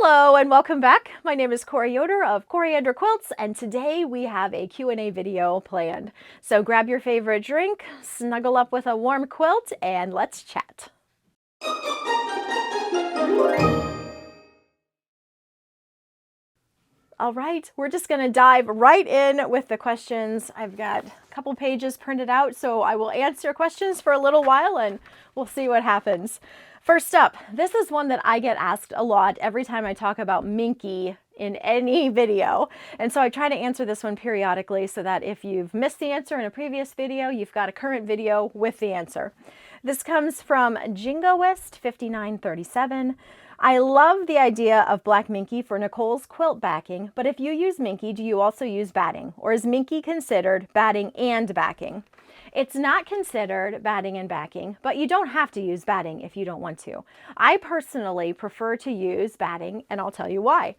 Hello and welcome back. My name is Corey Yoder of Coriander Quilts, and today we have a Q&A video planned. So grab your favorite drink, snuggle up with a warm quilt, and let's chat. All right, we're just going to dive right in with the questions. I've got a couple pages printed out, so I will answer questions for a little while and we'll see what happens. First up, this is one that I get asked a lot every time I talk about minky in any video. And so I try to answer this one periodically so that if you've missed the answer in a previous video, you've got a current video with the answer. This comes from Jingoist5937. I love the idea of black minky for Nicole's quilt backing, but if you use minky, do you also use batting? Or is minky considered batting and backing? It's not considered batting and backing, but you don't have to use batting if you don't want to. I personally prefer to use batting, and I'll tell you why.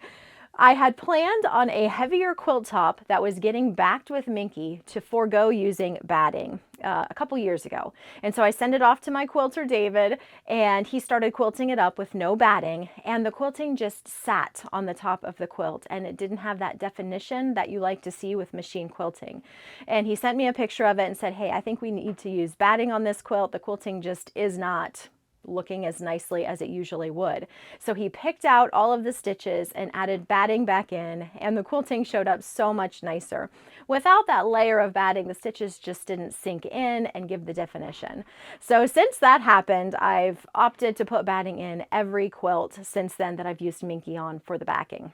I had planned on a heavier quilt top that was getting backed with minky to forego using batting a couple years ago. And so I sent it off to my quilter, David, and he started quilting it up with no batting. And the quilting just sat on the top of the quilt, and it didn't have that definition that you like to see with machine quilting. And he sent me a picture of it and said, hey, I think we need to use batting on this quilt. The quilting just is not looking as nicely as it usually would. So he picked out all of the stitches and added batting back in, and the quilting showed up so much nicer. Without that layer of batting, the stitches just didn't sink in and give the definition. So since that happened, I've opted to put batting in every quilt since then that I've used minky on for the backing.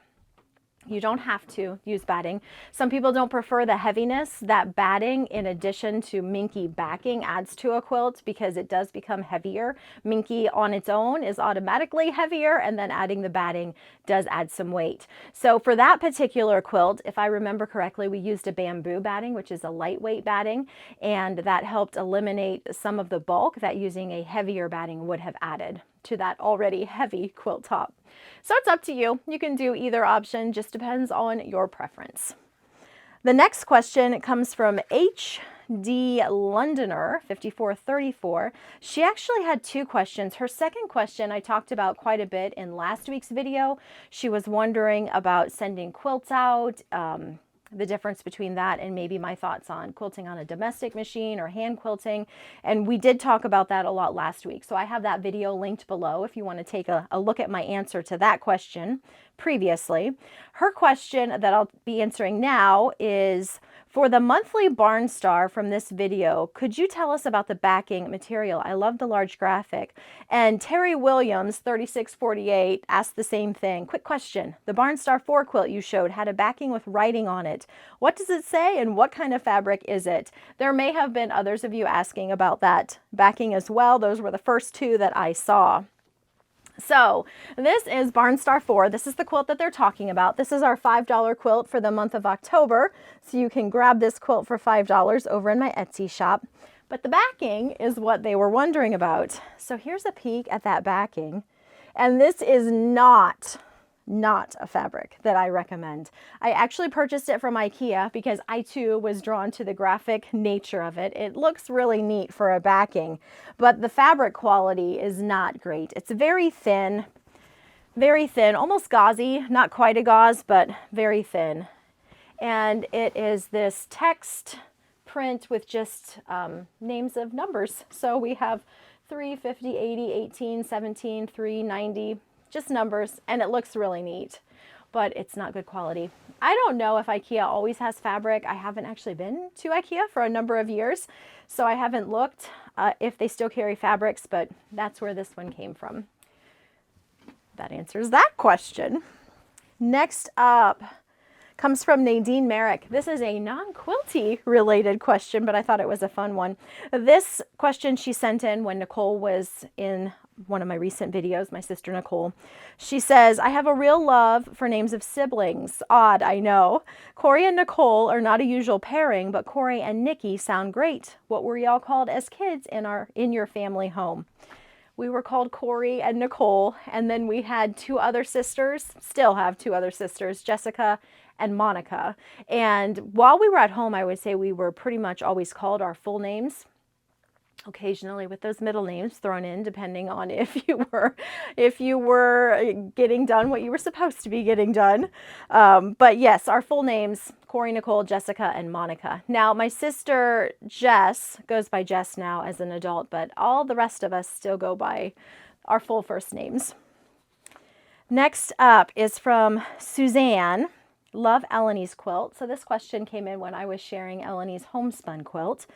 You don't have to use batting. Some people don't prefer the heaviness that batting, in addition to minky backing, adds to a quilt because it does become heavier. Minky on its own is automatically heavier, and then adding the batting does add some weight. So for that particular quilt, if I remember correctly, we used a bamboo batting, which is a lightweight batting, and that helped eliminate some of the bulk that using a heavier batting would have added to that already heavy quilt top. So it's up to you. You can do either option, just depends on your preference. The next question comes from H.D. Londoner 5434. She actually had two questions. Her second question I talked about quite a bit in last week's video. She was wondering about sending quilts out, the difference between that and maybe my thoughts on quilting on a domestic machine or hand quilting. And we did talk about that a lot last week. So I have that video linked below if you want to take a look at my answer to that question previously. Her question that I'll be answering now is, for the monthly barn star from this video, could you tell us about the backing material? I love the large graphic. And Terry Williams, 3648, asked the same thing. Quick question. The barn star 4 quilt you showed had a backing with writing on it. What does it say and what kind of fabric is it? There may have been others of you asking about that backing as well. Those were the first two that I saw. So this is Barn Star 4. This is the quilt that they're talking about. This is our $5 quilt for the month of October. So you can grab this quilt for $5 over in my Etsy shop. But the backing is what they were wondering about. So here's a peek at that backing. And this is not a fabric that I recommend. I actually purchased it from IKEA because I too was drawn to the graphic nature of it. It looks really neat for a backing, but the fabric quality is not great. It's very thin, almost gauzy, not quite a gauze, but very thin. And it is this text print with just names of numbers. So we have 3, 50, 80, 18, 17, 3, 90, just numbers, and it looks really neat, but it's not good quality. I don't know if IKEA always has fabric. I haven't actually been to IKEA for a number of years, so I haven't looked if they still carry fabrics, but that's where this one came from. That answers that question. Next up comes from Nadine Merrick. This is a non-quilty related question, but I thought it was a fun one. This question she sent in when Nicole was in one of my recent videos, my sister Nicole. She says, I have a real love for names of siblings. Odd, I know. Corey and Nicole are not a usual pairing, but Corey and Nikki sound great. What were y'all called as kids in your family home? We were called Corey and Nicole, and then we had two other sisters, still have two other sisters, Jessica and Monica. And while we were at home, I would say we were pretty much always called our full names. occasionally with those middle names thrown in, depending on if you were getting done what you were supposed to be getting done. But yes, our full names: Corey, Nicole, Jessica, and Monica. Now, my sister Jess goes by Jess now as an adult, but all the rest of us still go by our full first names. Next up is from Suzanne. Love Eleni's quilt. So this question came in when I was sharing Eleni's homespun quilt.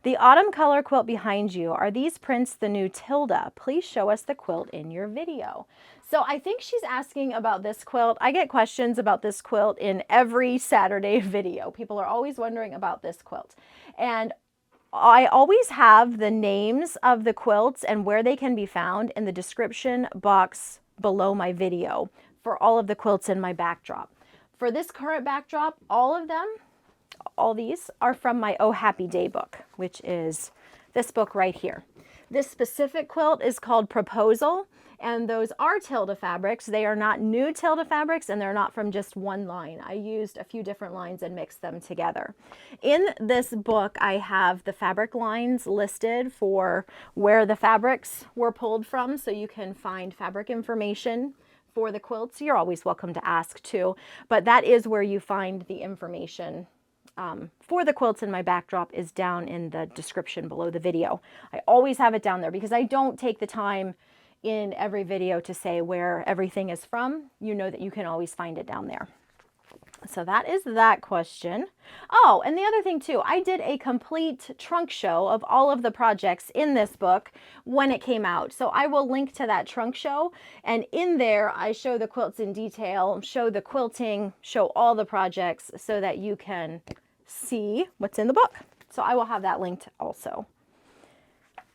The autumn color quilt behind you, are these prints the new Tilda? Please show us the quilt in your video. So I think she's asking about this quilt. I get questions about this quilt in every Saturday video. People are always wondering about this quilt. And I always have the names of the quilts and where they can be found in the description box below my video for all of the quilts in my backdrop. For this current backdrop, all of them, all these are from my Oh Happy Day book, which is this book right here. This specific quilt is called Proposal, and those are Tilda fabrics. They are not new Tilda fabrics, and they're not from just one line. I used a few different lines and mixed them together. In this book, I have the fabric lines listed for where the fabrics were pulled from, so you can find fabric information for the quilts. You're always welcome to ask too, but that is where you find the information for the quilts in my backdrop, is down in the description below the video. I always have it down there because I don't take the time in every video to say where everything is from. You know that you can always find it down there. So that is that question. Oh, and the other thing too, I did a complete trunk show of all of the projects in this book when it came out. So I will link to that trunk show, and in there I show the quilts in detail, show the quilting, show all the projects so that you can see what's in the book. So I will have that linked also.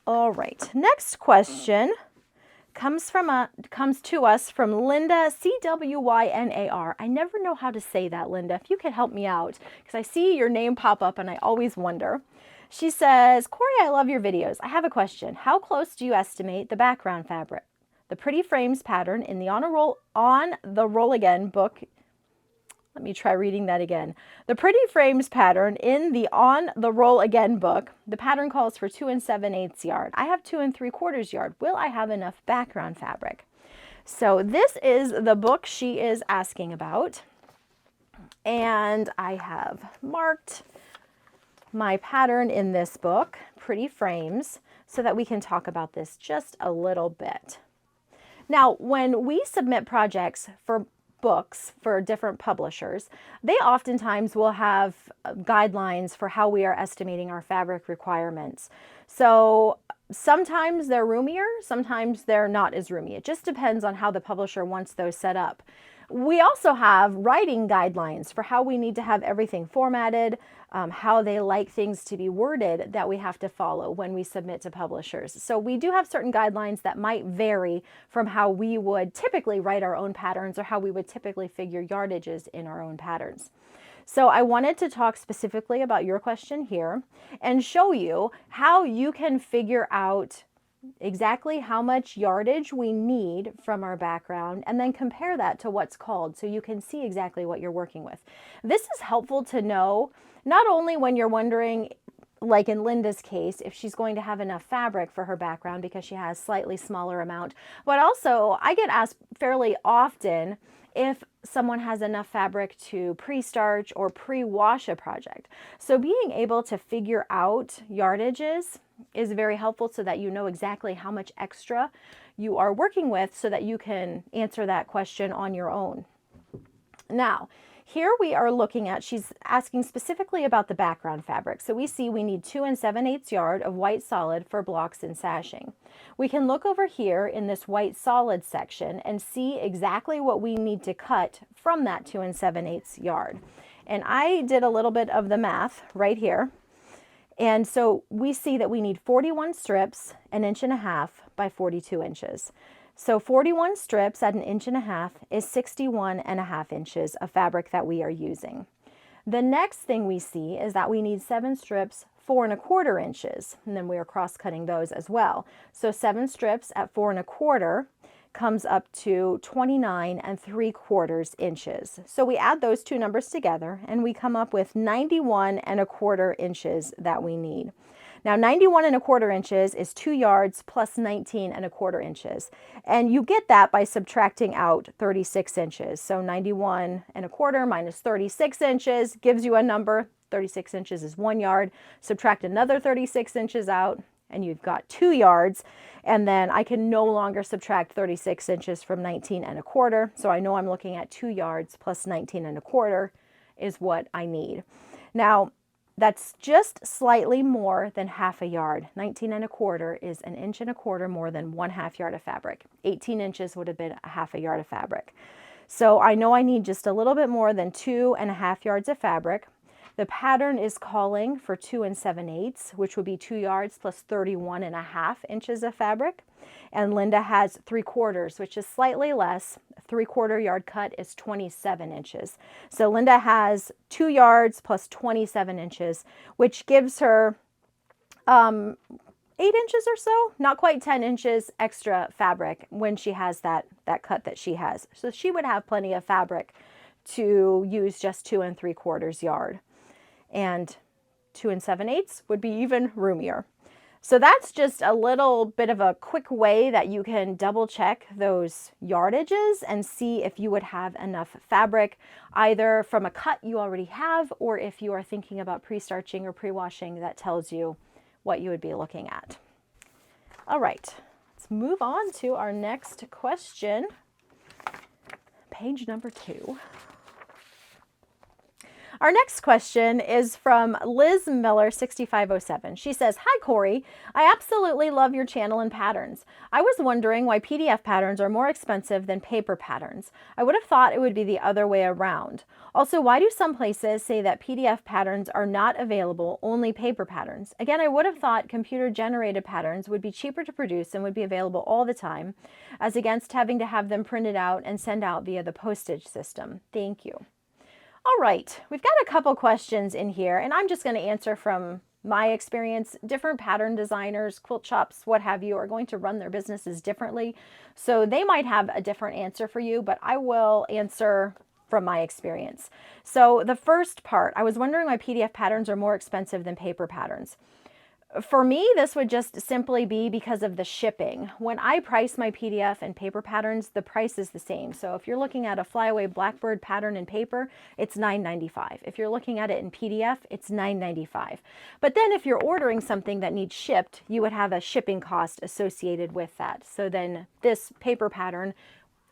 All right, next question comes to us from Linda, CWYNAR. I never know how to say that, Linda. If you could help me out, because I see your name pop up and I always wonder. She says, Corey, I love your videos. I have a question. How close do you estimate the background fabric? The Pretty Frames pattern in the On the Roll Again book. Let me try reading that again. The Pretty Frames pattern in the On the Roll Again book, the pattern calls for 2 7/8 yard. I have 2 3/4 yard. Will I have enough background fabric? So this is the book she is asking about. And I have marked my pattern in this book, Pretty Frames, so that we can talk about this just a little bit. Now, when we submit projects for books for different publishers, they oftentimes will have guidelines for how we are estimating our fabric requirements. So sometimes they're roomier, sometimes they're not as roomy. It just depends on how the publisher wants those set up. We also have writing guidelines for how we need to have everything formatted, how they like things to be worded that we have to follow when we submit to publishers. So we do have certain guidelines that might vary from how we would typically write our own patterns or how we would typically figure yardages in our own patterns. So I wanted to talk specifically about your question here and show you how you can figure out exactly how much yardage we need from our background and then compare that to what's called so you can see exactly what you're working with. This is helpful to know not only when you're wondering, like in Linda's case, if she's going to have enough fabric for her background because she has slightly smaller amount, but also I get asked fairly often if someone has enough fabric to pre-starch or pre-wash a project. So being able to figure out yardages is very helpful so that you know exactly how much extra you are working with so that you can answer that question on your own. Now, here we are looking at, she's asking specifically about the background fabric. So we see we need 2 7/8 yard of white solid for blocks and sashing. We can look over here in this white solid section and see exactly what we need to cut from that 2 7/8 yard. And I did a little bit of the math right here. And so we see that we need 41 strips, 1.5 inches by 42 inches. So 41 strips at 1.5 inches is 61.5 inches of fabric that we are using. The next thing we see is that we need 7 strips, 4.25 inches, and then we are cross-cutting those as well. So 7 strips at 4.25 comes up to 29.75 inches. So we add those two numbers together and we come up with 91.25 inches that we need. Now 91 1/4 inches is 2 yards plus 19 1/4 inches. And you get that by subtracting out 36 inches. So 91 1/4 minus 36 inches gives you a number. 36 inches is 1 yard. Subtract another 36 inches out and you've got 2 yards. And then I can no longer subtract 36 inches from 19 1/4. So I know I'm looking at 2 yards plus 19 1/4 is what I need. Now, that's just slightly more than half a yard. 19 1/4 is 1.25 inches more than 1/2 yard of fabric. 18 inches would have been a half a yard of fabric. So I know I need just a little bit more than 2.5 yards of fabric. The pattern is calling for 2 7/8, which would be 2 yards plus 31.5 inches of fabric. And Linda has 3/4, which is slightly less. 3/4 yard cut is 27 inches. So Linda has 2 yards plus 27 inches, which gives her 8 inches or so, not quite 10 inches extra fabric when she has that cut that she has. So she would have plenty of fabric to use just 2 3/4 yard. And 2 7/8 would be even roomier. So that's just a little bit of a quick way that you can double check those yardages and see if you would have enough fabric, either from a cut you already have, or if you are thinking about pre-starching or pre-washing, that tells you what you would be looking at. All right, let's move on to our next question. Page number 2. Our next question is from Liz Miller 6507. She says, "Hi Corey, I absolutely love your channel and patterns. I was wondering why PDF patterns are more expensive than paper patterns. I would have thought it would be the other way around. Also, why do some places say that PDF patterns are not available, only paper patterns? Again, I would have thought computer generated patterns would be cheaper to produce and would be available all the time, as against having to have them printed out and send out via the postage system. Thank you." All right, we've got a couple questions in here, and I'm just going to answer from my experience. Different pattern designers, quilt shops, what have you, are going to run their businesses differently. So they might have a different answer for you, but I will answer from my experience. So the first part, I was wondering why PDF patterns are more expensive than paper patterns. For me, this would just simply be because of the shipping. When I price my PDF and paper patterns, the price is the same. So if you're looking at a flyaway blackbird pattern in paper, it's $9.95. If you're looking at it in PDF, it's $9.95. But then if you're ordering something that needs shipped, you would have a shipping cost associated with that. So then this paper pattern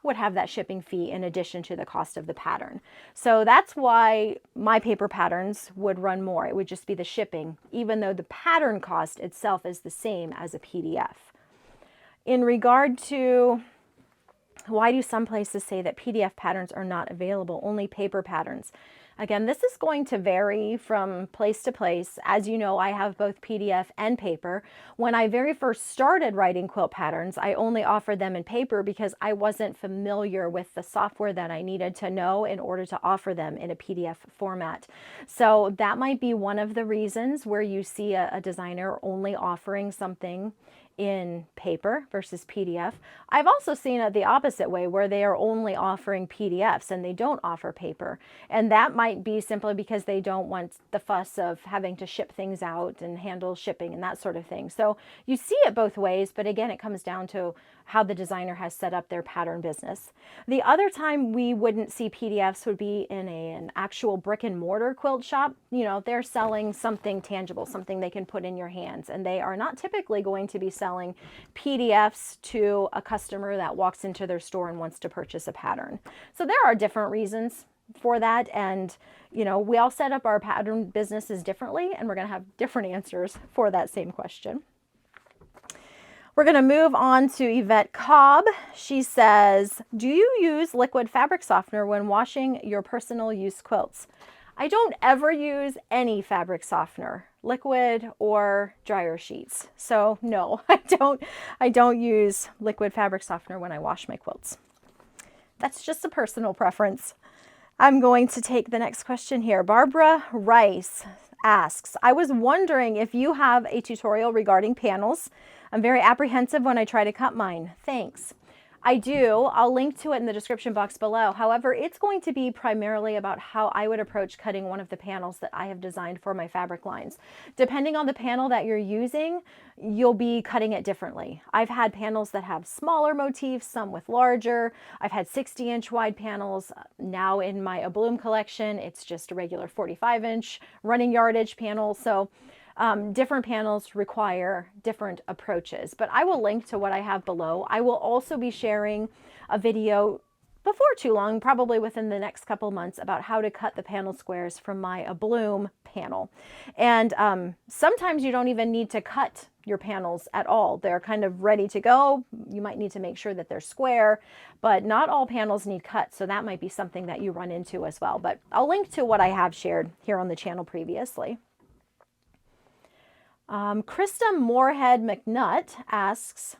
would have that shipping fee in addition to the cost of the pattern. So that's why my paper patterns would run more. It would just be the shipping, even though the pattern cost itself is the same as a PDF. In regard to why do some places say that PDF patterns are not available, only paper patterns? Again, this is going to vary from place to place. As you know, I have both PDF and paper. When I very first started writing quilt patterns, I only offered them in paper because I wasn't familiar with the software that I needed to know in order to offer them in a PDF format. So that might be one of the reasons where you see a designer only offering something in paper versus PDF. I've also seen it the opposite way, where they are only offering PDFs and they don't offer paper. And that might be simply because they don't want the fuss of having to ship things out and handle shipping and that sort of thing. So you see it both ways, but again, it comes down to how the designer has set up their pattern business. The other time we wouldn't see PDFs would be in an actual brick and mortar quilt shop. You know, they're selling something tangible, something they can put in your hands, and they are not typically going to be selling PDFs to a customer that walks into their store and wants to purchase a pattern. So there are different reasons for that, and you know, we all set up our pattern businesses differently, and we're going to have different answers for that same question. We're going to move on to Yvette Cobb. She says, "Do you use liquid fabric softener when washing your personal use quilts?" I don't ever use any fabric softener, liquid or dryer sheets. So no, I don't use liquid fabric softener when I wash my quilts. That's just a personal preference. I'm going to take the next question here. Barbara Rice asks, "I was wondering if you have a tutorial regarding panels. I'm very apprehensive when I try to cut mine. Thanks." I do. I'll link to it in the description box below. However, it's going to be primarily about how I would approach cutting one of the panels that I have designed for my fabric lines. Depending on the panel that you're using, you'll be cutting it differently. I've had panels that have smaller motifs, some with larger. I've had 60-inch wide panels. Now in my A Bloom collection, it's just a regular 45-inch running yardage panel. So different panels require different approaches, but I will link to what I have below. I will also be sharing a video before too long, probably within the next couple months, about how to cut the panel squares from my A Bloom panel. And sometimes you don't even need to cut your panels at all. They're kind of ready to go. You might need to make sure that they're square, but not all panels need cut. So that might be something that you run into as well. But I'll link to what I have shared here on the channel previously. Krista Moorhead McNutt asks,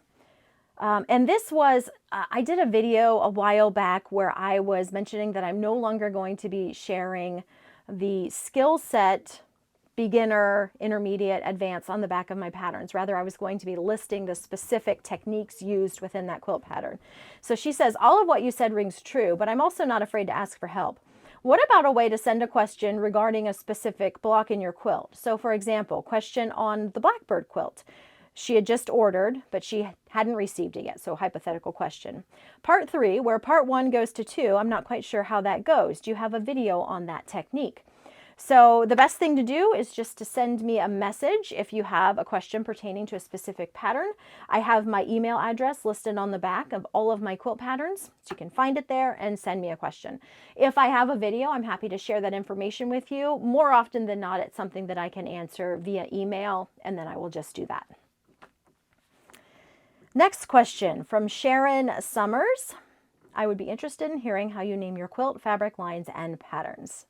and this was, I did a video a while back where I was mentioning that I'm no longer going to be sharing the skill set, beginner, intermediate, advanced on the back of my patterns. Rather, I was going to be listing the specific techniques used within that quilt pattern. So she says, all of what you said rings true, but I'm also not afraid to ask for help. What about a way to send a question regarding a specific block in your quilt? So for example, question on the Blackbird quilt. She had just ordered, but she hadn't received it yet. So hypothetical question. Part 3, where part 1 goes to 2, I'm not quite sure how that goes. Do you have a video on that technique? So the best thing to do is just to send me a message if you have a question pertaining to a specific pattern. I have my email address listed on the back of all of my quilt patterns, so you can find it there and send me a question. If I have a video, I'm happy to share that information with you. More often than not, it's something that I can answer via email, and then I will just do that. Next question from Sharon Summers. I would be interested in hearing how you name your quilt, fabric lines, and patterns.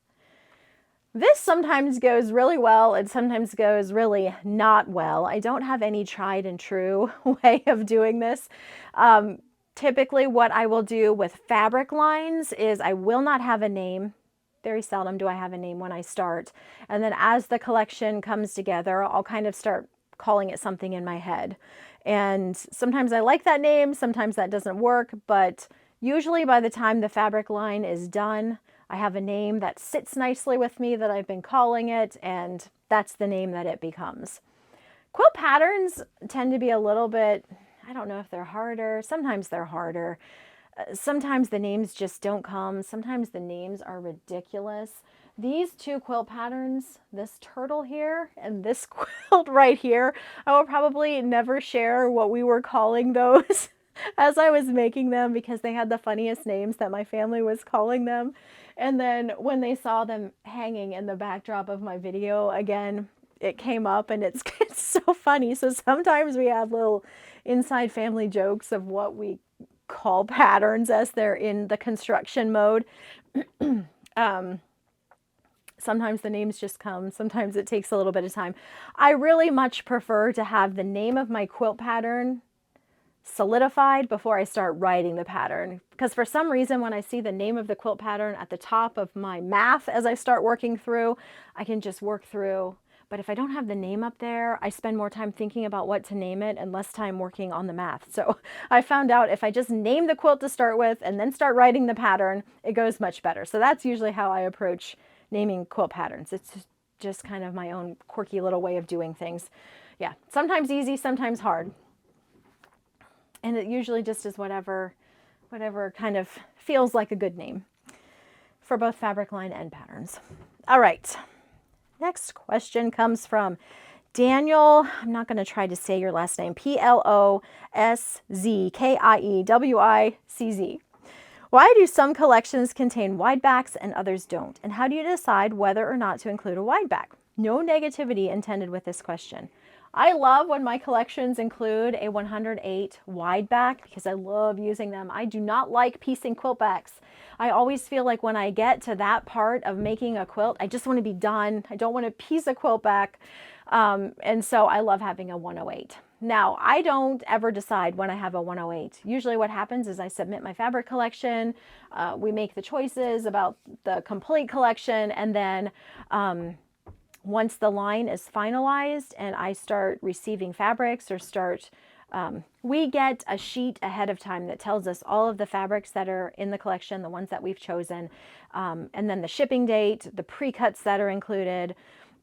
This sometimes goes really well and sometimes goes really not well. I don't have any tried and true way of doing this. Typically what I will do with fabric lines is I will not have a name. Very seldom do I have a name when I start. And then as the collection comes together, I'll kind of start calling it something in my head. And sometimes I like that name, sometimes that doesn't work, but usually by the time the fabric line is done, I have a name that sits nicely with me that I've been calling it, and that's the name that it becomes. Quilt patterns tend to be a little bit, I don't know if they're harder. Sometimes they're harder. Sometimes the names just don't come. Sometimes the names are ridiculous. These two quilt patterns, this turtle here and this quilt right here, I will probably never share what we were calling those as I was making them because they had the funniest names that my family was calling them. And then when they saw them hanging in the backdrop of my video, again, it came up and it's so funny. So sometimes we have little inside family jokes of what we call patterns as they're in the construction mode. Sometimes the names just come. Sometimes it takes a little bit of time. I really much prefer to have the name of my quilt pattern solidified before I start writing the pattern, because for some reason when I see the name of the quilt pattern at the top of my math as I start working through, I can just work through. But if I don't have the name up there, I spend more time thinking about what to name it and less time working on the math. So I found out if I just name the quilt to start with and then start writing the pattern, it goes much better. So that's usually how I approach naming quilt patterns. It's just kind of my own quirky little way of doing things. Yeah, sometimes easy, sometimes hard. And it usually just is whatever kind of feels like a good name for both fabric line and patterns. All right. Next question comes from Daniel. I'm not going to try to say your last name. Ploszdkiewicz. Why do some collections contain wide backs and others don't? And how do you decide whether or not to include a wide back? No negativity intended with this question. I love when my collections include a 108 wide back because I love using them. I do not like piecing quilt backs. I always feel like when I get to that part of making a quilt, I just want to be done. I don't want to piece a quilt back. And so I love having a 108. Now, I don't ever decide when I have a 108. Usually what happens is I submit my fabric collection, we make the choices about the complete collection, and then once the line is finalized and I start receiving fabrics or start We get a sheet ahead of time that tells us all of the fabrics that are in the collection, the ones that we've chosen, and then the shipping date, the pre-cuts that are included.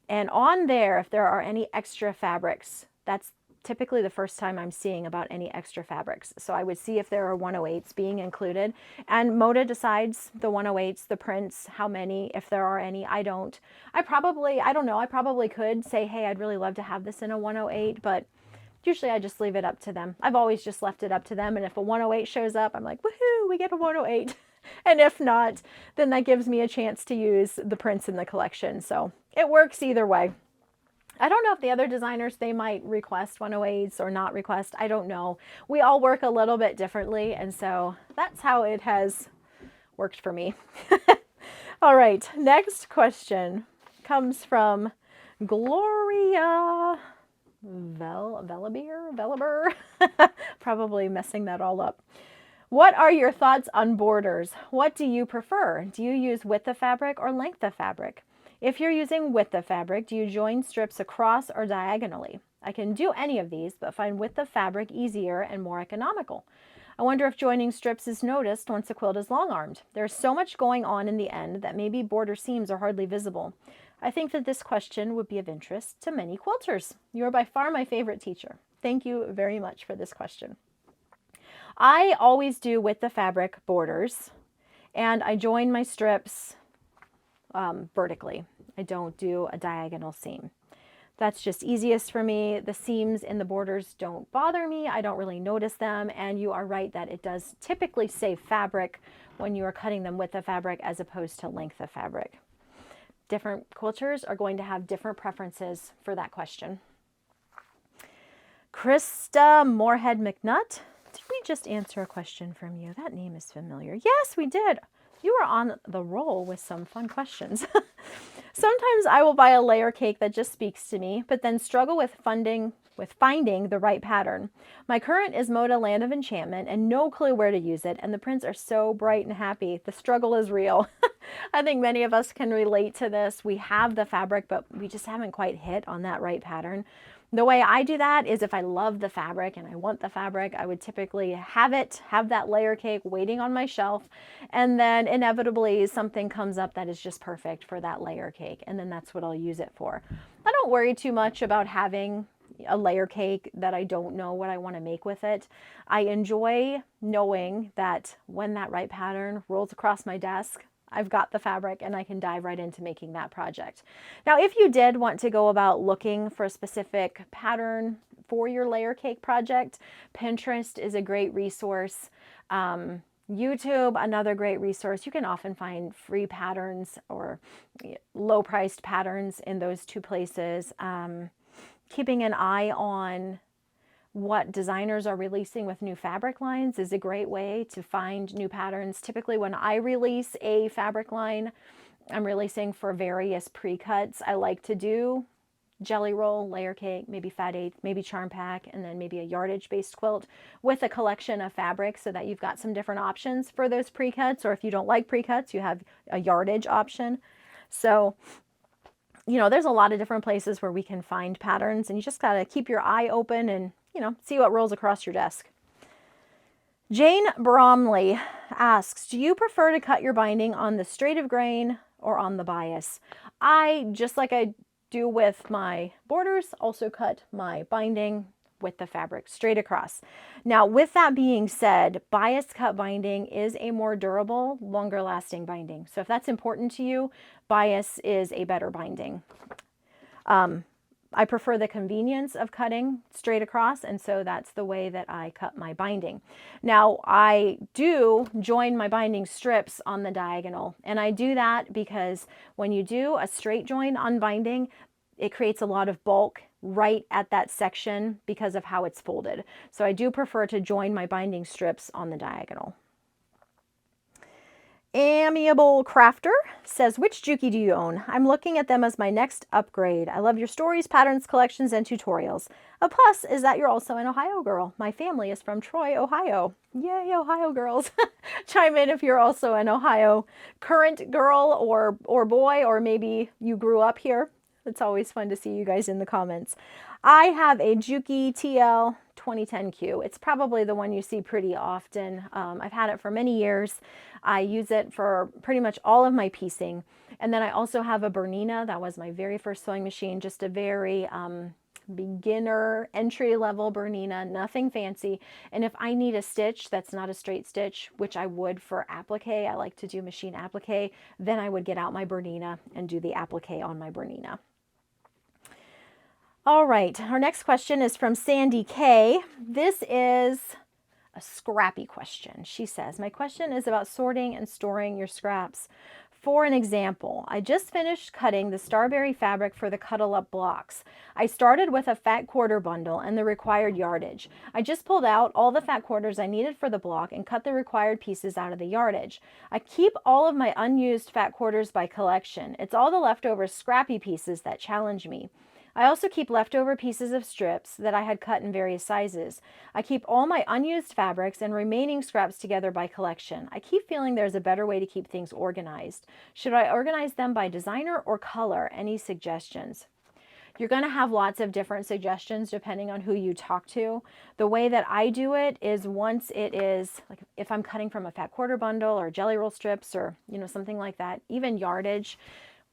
And on there, if there are any extra fabrics, that's typically the first time I'm seeing about any extra fabrics. So I would see if there are 108s being included. And Moda decides the 108s, the prints, how many, if there are any. I don't know, I probably could say, hey, I'd really love to have this in a 108, but usually I just leave it up to them. I've always just left it up to them. And if a 108 shows up, I'm like, woohoo, we get a 108. And if not, then that gives me a chance to use the prints in the collection. So it works either way. I don't know if the other designers, they might request 108s or not request. I don't know. We all work a little bit differently. And so that's how it has worked for me. All right. Next question comes from Gloria Velaber. Probably messing that all up. What are your thoughts on borders? What do you prefer? Do you use width of fabric or length of fabric? If you're using width of fabric, do you join strips across or diagonally? I can do any of these, but find width of fabric easier and more economical. I wonder if joining strips is noticed once a quilt is long-armed. There's so much going on in the end that maybe border seams are hardly visible. I think that this question would be of interest to many quilters. You are by far my favorite teacher. Thank you very much for this question. I always do width of fabric borders, and I join my strips vertically. I don't do a diagonal seam. That's just easiest for me. The seams in the borders don't bother me. I don't really notice them. And you are right that it does typically save fabric when you are cutting them width of fabric as opposed to length of fabric. Different quilters are going to have different preferences for that question. Krista Moorhead McNutt. Did we just answer a question from you? That name is familiar. Yes, we did. You are on the roll with some fun questions. Sometimes I will buy a layer cake that just speaks to me, but then struggle with finding the right pattern. My current is Moda Land of Enchantment and no clue where to use it, and the prints are so bright and happy. The struggle is real. I think many of us can relate to this. We have the fabric, but we just haven't quite hit on that right pattern. The way I do that is if I love the fabric and I want the fabric, I would typically have that layer cake waiting on my shelf, and then inevitably something comes up that is just perfect for that layer cake, and then that's what I'll use it for. I don't worry too much about having a layer cake that I don't know what I want to make with it. I enjoy knowing that when that right pattern rolls across my desk, I've got the fabric and I can dive right into making that project. Now, if you did want to go about looking for a specific pattern for your layer cake project, Pinterest is a great resource. YouTube, another great resource. You can often find free patterns or low-priced patterns in those two places. Keeping an eye on what designers are releasing with new fabric lines is a great way to find new patterns. Typically when I release a fabric line, I'm releasing for various pre-cuts. I like to do jelly roll, layer cake, maybe fat eighth, maybe charm pack, and then maybe a yardage based quilt with a collection of fabrics so that you've got some different options for those pre-cuts. Or if you don't like pre-cuts, you have a yardage option. So there's a lot of different places where we can find patterns, and you just got to keep your eye open and see what rolls across your desk. Jane Bromley asks, do you prefer to cut your binding on the straight of grain or on the bias? I, just like I do with my borders, also cut my binding with the fabric straight across. Now, with that being said, bias cut binding is a more durable, longer lasting binding. So if that's important to you, bias is a better binding. I prefer the convenience of cutting straight across, and so that's the way that I cut my binding. Now, I do join my binding strips on the diagonal, and I do that because when you do a straight join on binding, it creates a lot of bulk right at that section because of how it's folded. So I do prefer to join my binding strips on the diagonal. Amiable Crafter says, which Juki do you own? I'm looking at them as my next upgrade. I love your stories, patterns, collections, and tutorials. A plus is that you're also an Ohio girl. My family is from Troy, Ohio. Yay, Ohio girls. Chime in if you're also an Ohio current girl or boy, or maybe you grew up here. It's always fun to see you guys in the comments. I have a Juki TL 2010Q. It's probably the one you see pretty often. I've had it for many years. I use it for pretty much all of my piecing. And then I also have a Bernina. That was my very first sewing machine, just a very beginner entry-level Bernina, nothing fancy. And if I need a stitch that's not a straight stitch, which I would for applique, I like to do machine applique, then I would get out my Bernina and do the applique on my Bernina. All right, our next question is from Sandy K. This is a scrappy question. She says, my question is about sorting and storing your scraps. For an example, I just finished cutting the Starberry fabric for the Cuddle Up blocks. I started with a fat quarter bundle and the required yardage. I just pulled out all the fat quarters I needed for the block and cut the required pieces out of the yardage. I keep all of my unused fat quarters by collection. It's all the leftover scrappy pieces that challenge me. I also keep leftover pieces of strips that I had cut in various sizes. I keep all my unused fabrics and remaining scraps together by collection. I keep feeling there's a better way to keep things organized. Should I organize them by designer or color? Any suggestions? You're going to have lots of different suggestions depending on who you talk to. The way that I do it is once it is, like if I'm cutting from a fat quarter bundle or jelly roll strips or, something like that, even yardage,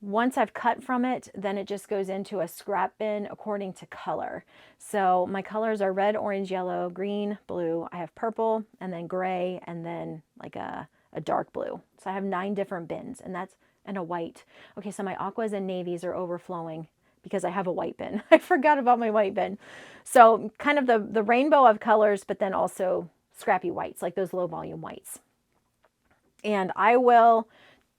once I've cut from it, then it just goes into a scrap bin according to color. So my colors are red, orange, yellow, green, blue. I have purple and then gray and then like a dark blue. So I have 9 different bins and a white. Okay, so my aquas and navies are overflowing because I have a white bin. I forgot about my white bin. So kind of the rainbow of colors, but then also scrappy whites, like those low volume whites. And I will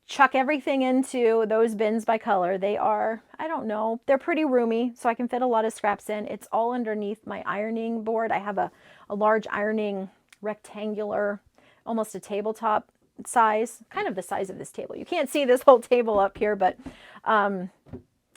chuck everything into those bins by color. They are, I don't know, they're pretty roomy, so I can fit a lot of scraps in. It's all underneath my ironing board. I have a large ironing rectangular, almost a tabletop size, kind of the size of this table. You can't see this whole table up here, but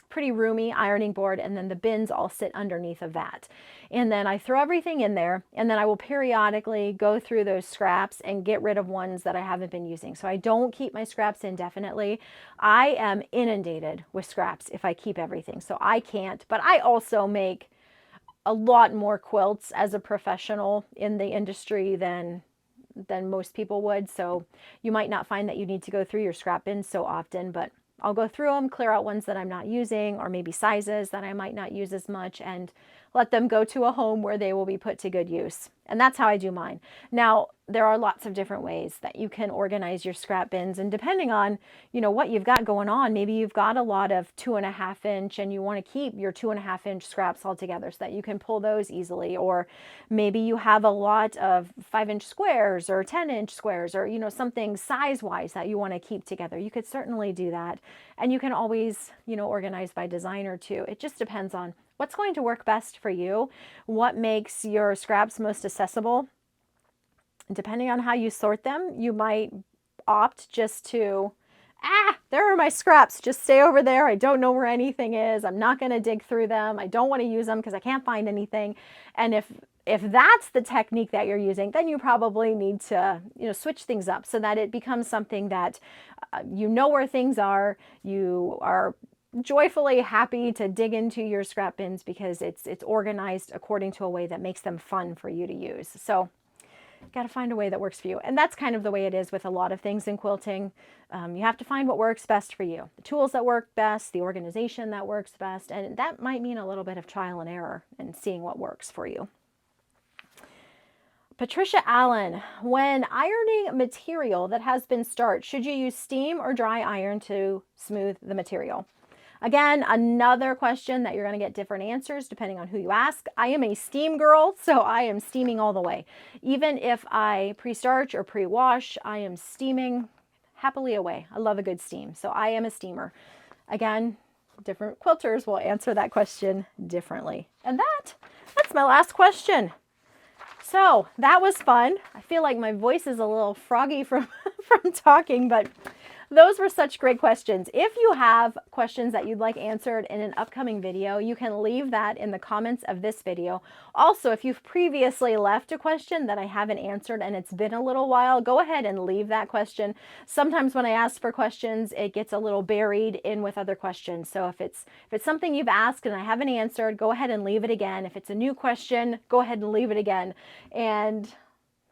pretty roomy ironing board, and then the bins all sit underneath of that. And then I throw everything in there, and then I will periodically go through those scraps and get rid of ones that I haven't been using. So I don't keep my scraps indefinitely. I am inundated with scraps if I keep everything. So I can't, but I also make a lot more quilts as a professional in the industry than most people would. So you might not find that you need to go through your scrap bins so often, but I'll go through them, clear out ones that I'm not using, or maybe sizes that I might not use as much, and let them go to a home where they will be put to good use. And that's how I do mine. Now, there are lots of different ways that you can organize your scrap bins, and depending on, what you've got going on, maybe you've got a lot of 2.5 inch and you want to keep your 2.5 inch scraps all together so that you can pull those easily. Or maybe you have a lot of 5 inch squares or 10 inch squares, or, something size wise that you want to keep together. You could certainly do that. And you can always, organize by designer too. It just depends on what's going to work best for you, what makes your scraps most accessible. Depending on how you sort them, you might opt just to, there are my scraps, just stay over there. I don't know where anything is. I'm not going to dig through them. I don't want to use them because I can't find anything. And if that's the technique that you're using, then you probably need to, switch things up so that it becomes something that you know where things are. You are joyfully happy to dig into your scrap bins because it's organized according to a way that makes them fun for you to use. So got to find a way that works for you. And that's kind of the way it is with a lot of things in quilting. You have to find what works best for you. The tools that work best, the organization that works best, and that might mean a little bit of trial and error and seeing what works for you. Patricia Allen, when ironing material that has been starched, should you use steam or dry iron to smooth the material? Again, another question that you're going to get different answers depending on who you ask. I am a steam girl, so I am steaming all the way. Even if I pre-starch or pre-wash, I am steaming happily away. I love a good steam, so I am a steamer. Again, different quilters will answer that question differently. And that's my last question. So that was fun. I feel like my voice is a little froggy from talking, but Those were such great questions. If you have questions that you'd like answered in an upcoming video, you can leave that in the comments of this video. Also, if you've previously left a question that I haven't answered and it's been a little while, go ahead and leave that question. Sometimes when I ask for questions, it gets a little buried in with other questions. So if it's something you've asked and I haven't answered, go ahead and leave it again. If it's a new question, go ahead and leave it again. And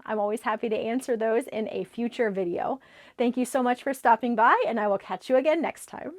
I'm always happy to answer those in a future video. Thank you so much for stopping by, and I will catch you again next time.